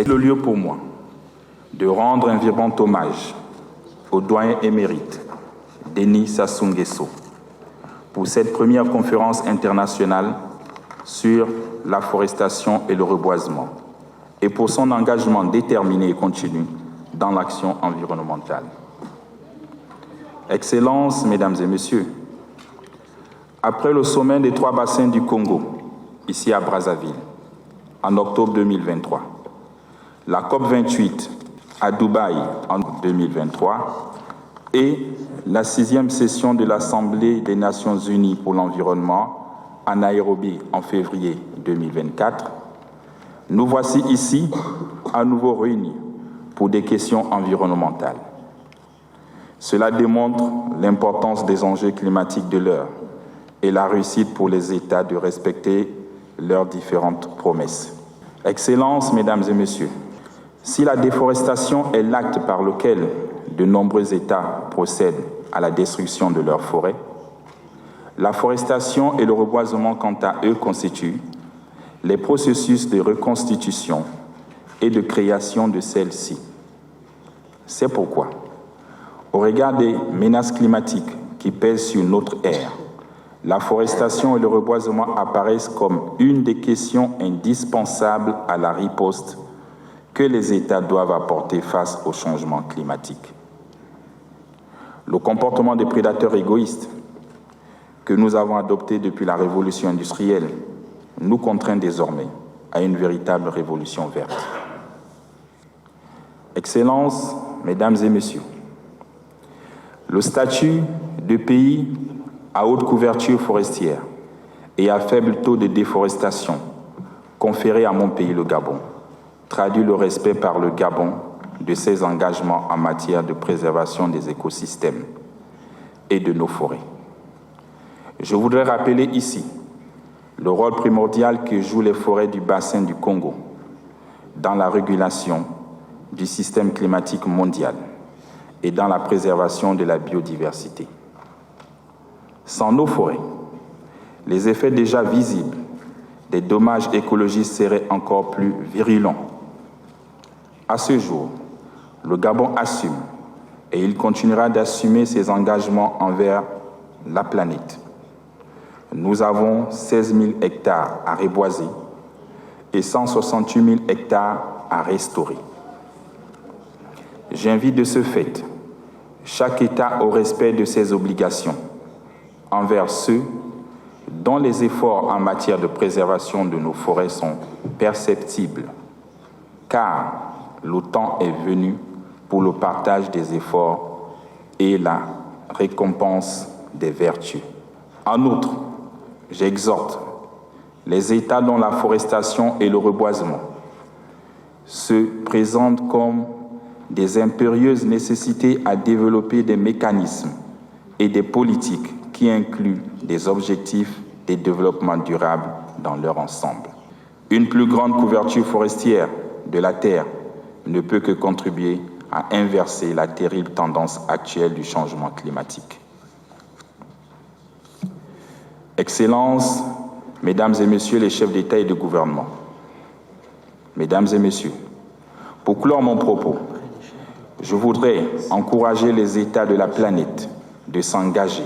C'est le lieu pour moi de rendre un vibrant hommage au doyen émérite Denis Sassou Nguesso pour cette première conférence internationale sur l'afforestation et le reboisement et pour son engagement déterminé et continu dans l'action environnementale. Excellences, Mesdames et Messieurs, après le sommet des 3 bassins du Congo, ici à Brazzaville, en octobre 2023, la COP28 à Dubaï en 2023 et la 6e session de l'Assemblée des Nations Unies pour l'environnement à Nairobi en février 2024, nous voici ici à nouveau réunis pour des questions environnementales. Cela démontre l'importance des enjeux climatiques de l'heure et la réussite pour les États de respecter leurs différentes promesses. Excellences, Mesdames et Messieurs, si la déforestation est l'acte par lequel de nombreux États procèdent à la destruction de leurs forêts, la forestation et le reboisement, quant à eux, constituent les processus de reconstitution et de création de celles-ci. C'est pourquoi, au regard des menaces climatiques qui pèsent sur notre ère, la forestation et le reboisement apparaissent comme une des questions indispensables à la riposte que les États doivent apporter face au changement climatique. Le comportement des prédateurs égoïstes que nous avons adopté depuis la révolution industrielle nous contraint désormais à une véritable révolution verte. Excellences, Mesdames et Messieurs, le statut de pays à haute couverture forestière et à faible taux de déforestation conféré à mon pays, le Gabon, traduit le respect par le Gabon de ses engagements en matière de préservation des écosystèmes et de nos forêts. Je voudrais rappeler ici le rôle primordial que jouent les forêts du bassin du Congo dans la régulation du système climatique mondial et dans la préservation de la biodiversité. Sans nos forêts, les effets déjà visibles des dommages écologiques seraient encore plus virulents. À ce jour, le Gabon assume et il continuera d'assumer ses engagements envers la planète. Nous avons 16 000 hectares à reboiser et 168 000 hectares à restaurer. J'invite de ce fait chaque État au respect de ses obligations envers ceux dont les efforts en matière de préservation de nos forêts sont perceptibles, car le temps est venu pour le partage des efforts et la récompense des vertus. En outre, j'exhorte les États dont la forestation et le reboisement se présentent comme des impérieuses nécessités à développer des mécanismes et des politiques qui incluent des objectifs de développement durable dans leur ensemble. Une plus grande couverture forestière de la terre ne peut que contribuer à inverser la terrible tendance actuelle du changement climatique. Excellences, Mesdames et Messieurs les chefs d'État et de gouvernement, Mesdames et Messieurs, pour clore mon propos, je voudrais encourager les États de la planète de s'engager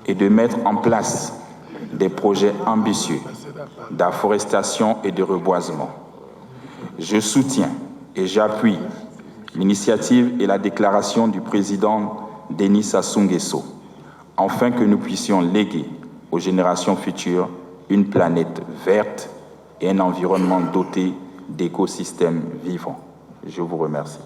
et de mettre en place des projets ambitieux d'afforestation et de reboisement. Je soutiens et j'appuie l'initiative et la déclaration du président Denis Sassou Nguesso, afin que nous puissions léguer aux générations futures une planète verte et un environnement doté d'écosystèmes vivants. Je vous remercie.